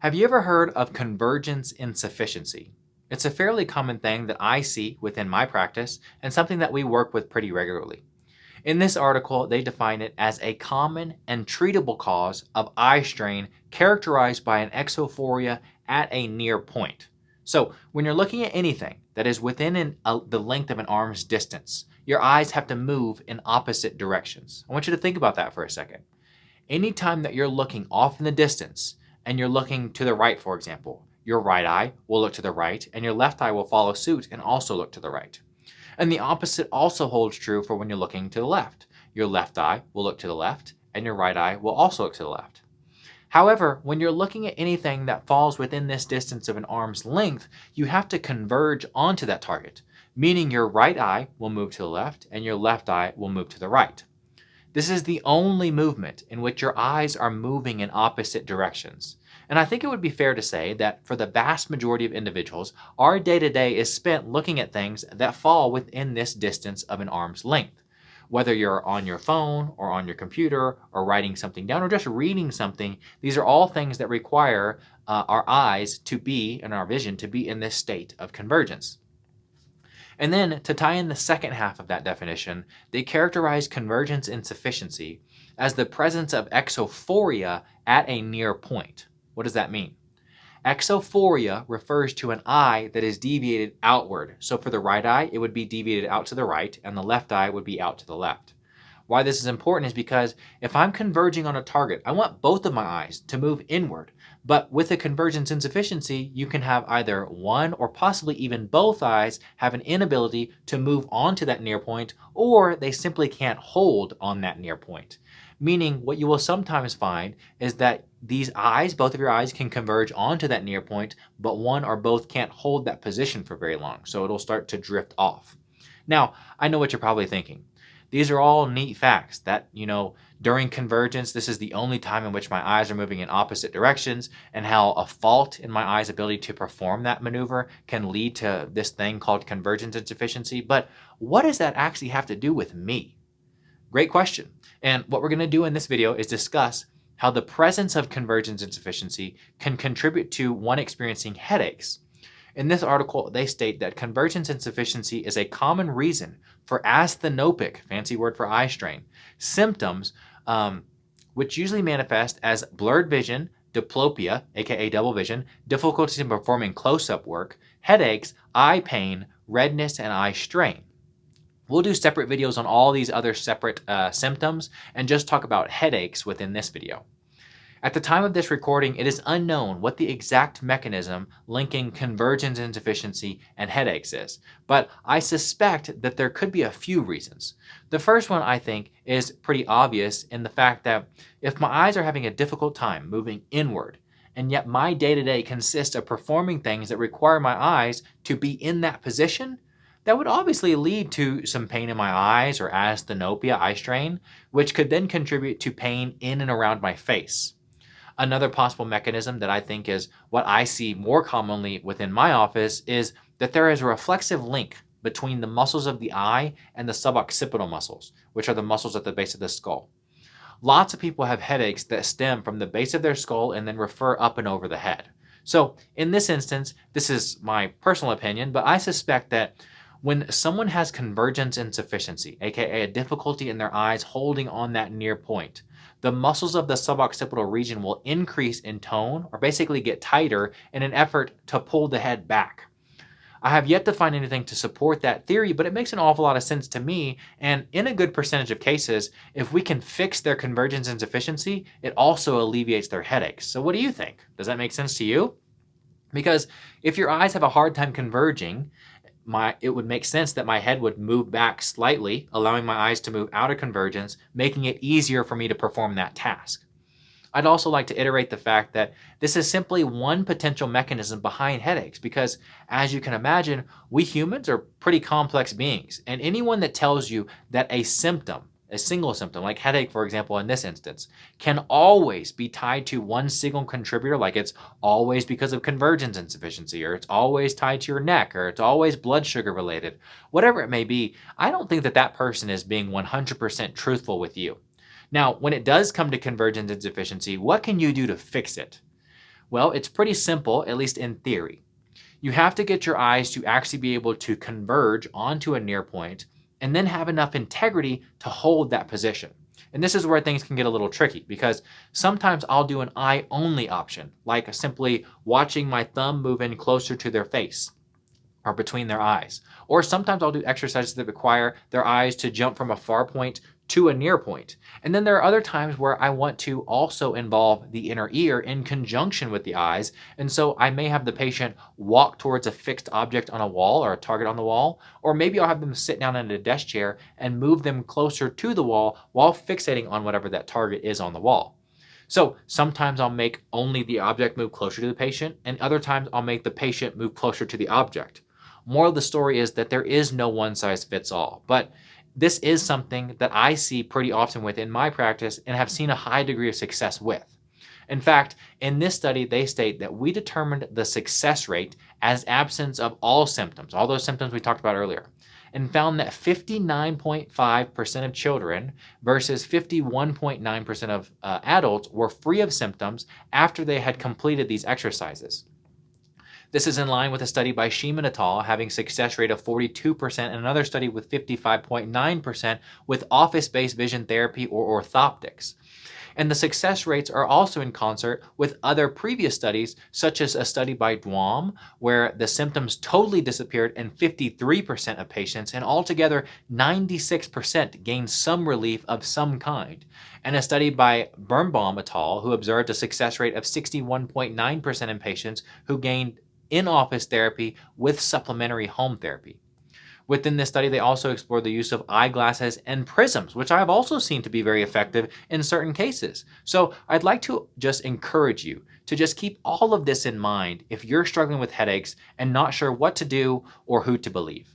Have you ever heard of convergence insufficiency? It's a fairly common thing that I see within my practice and something that we work with pretty regularly. In this article, they define it as a common and treatable cause of eye strain characterized by an exophoria at a near point. So, when you're looking at anything that is within the length of an arm's distance, your eyes have to move in opposite directions. I want you to think about that for a second. Anytime that you're looking off in the distance and you're looking to the right, for example, your right eye will look to the right and your left eye will follow suit and also look to the right. And the opposite also holds true for when you're looking to the left. Your left eye will look to the left and your right eye will also look to the left. However, when you're looking at anything that falls within this distance of an arm's length, you have to converge onto that target, meaning your right eye will move to the left and your left eye will move to the right. This is the only movement in which your eyes are moving in opposite directions. And I think it would be fair to say that for the vast majority of individuals, our day to day is spent looking at things that fall within this distance of an arm's length. Whether you're on your phone or on your computer or writing something down or just reading something, these are all things that require our eyes to be and our vision to be in this state of convergence. And then, to tie in the second half of that definition, they characterize convergence insufficiency as the presence of exophoria at a near point. What does that mean? Exophoria refers to an eye that is deviated outward. So for the right eye, it would be deviated out to the right, and the left eye would be out to the left. Why this is important is because if I'm converging on a target, I want both of my eyes to move inward. But with a convergence insufficiency, you can have either one or possibly even both eyes have an inability to move onto that near point, or they simply can't hold on that near point. Meaning, what you will sometimes find is that these eyes, both of your eyes, can converge onto that near point, but one or both can't hold that position for very long, so it'll start to drift off. Now, I know what you're probably thinking. These are all neat facts that, during convergence, this is the only time in which my eyes are moving in opposite directions, and how a fault in my eye's ability to perform that maneuver can lead to this thing called convergence insufficiency. But what does that actually have to do with me? Great question. And what we're going to do in this video is discuss how the presence of convergence insufficiency can contribute to one experiencing headaches. In this article, they state that convergence insufficiency is a common reason for asthenopic, fancy word for eye strain, symptoms, which usually manifest as blurred vision, diplopia, aka double vision, difficulty in performing close-up work, headaches, eye pain, redness, and eye strain. We'll do separate videos on all these other separate symptoms and just talk about headaches within this video. At the time of this recording, it is unknown what the exact mechanism linking convergence insufficiency and headaches is, but I suspect that there could be a few reasons. The first one, I think, is pretty obvious in the fact that if my eyes are having a difficult time moving inward, and yet my day-to-day consists of performing things that require my eyes to be in that position, that would obviously lead to some pain in my eyes or asthenopia, eye strain, which could then contribute to pain in and around my face. Another possible mechanism that I think is what I see more commonly within my office is that there is a reflexive link between the muscles of the eye and the suboccipital muscles, which are the muscles at the base of the skull. Lots of people have headaches that stem from the base of their skull and then refer up and over the head. So in this instance, this is my personal opinion, but I suspect that when someone has convergence insufficiency, aka a difficulty in their eyes holding on that near point, the muscles of the suboccipital region will increase in tone or basically get tighter in an effort to pull the head back. I have yet to find anything to support that theory, but it makes an awful lot of sense to me, and in a good percentage of cases, if we can fix their convergence insufficiency, it also alleviates their headaches. So what do you think? Does that make sense to you? Because if your eyes have a hard time converging, it would make sense that my head would move back slightly, allowing my eyes to move out of convergence, making it easier for me to perform that task. I'd also like to iterate the fact that this is simply one potential mechanism behind headaches because, as you can imagine, we humans are pretty complex beings, and anyone that tells you that a symptom, a single symptom, like headache, for example, in this instance, can always be tied to one single contributor, like it's always because of convergence insufficiency, or it's always tied to your neck, or it's always blood sugar related, whatever it may be, I don't think that that person is being 100% truthful with you. Now, when it does come to convergence insufficiency, what can you do to fix it? Well, it's pretty simple, at least in theory. You have to get your eyes to actually be able to converge onto a near point and then have enough integrity to hold that position. And this is where things can get a little tricky because sometimes I'll do an eye only option, like simply watching my thumb move in closer to their face or between their eyes. Or sometimes I'll do exercises that require their eyes to jump from a far point to a near point. And then there are other times where I want to also involve the inner ear in conjunction with the eyes. And so I may have the patient walk towards a fixed object on a wall or a target on the wall, or maybe I'll have them sit down in a desk chair and move them closer to the wall while fixating on whatever that target is on the wall. So sometimes I'll make only the object move closer to the patient, and other times I'll make the patient move closer to the object. Moral of the story is that there is no one size fits all, but this is something that I see pretty often within my practice and have seen a high degree of success with. In fact, in this study, they state that we determined the success rate as absence of all symptoms, all those symptoms we talked about earlier, and found that 59.5% of children versus 51.9% of adults were free of symptoms after they had completed these exercises. This is in line with a study by Sheeman et al. Having success rate of 42% and another study with 55.9% with office-based vision therapy or orthoptics. And the success rates are also in concert with other previous studies, such as a study by Duam, where the symptoms totally disappeared in 53% of patients, and altogether 96% gained some relief of some kind. And a study by Birnbaum et al., who observed a success rate of 61.9% in patients who gained in-office therapy with supplementary home therapy. Within this study, they also explored the use of eyeglasses and prisms, which I have also seen to be very effective in certain cases. So I'd like to just encourage you to just keep all of this in mind if you're struggling with headaches and not sure what to do or who to believe.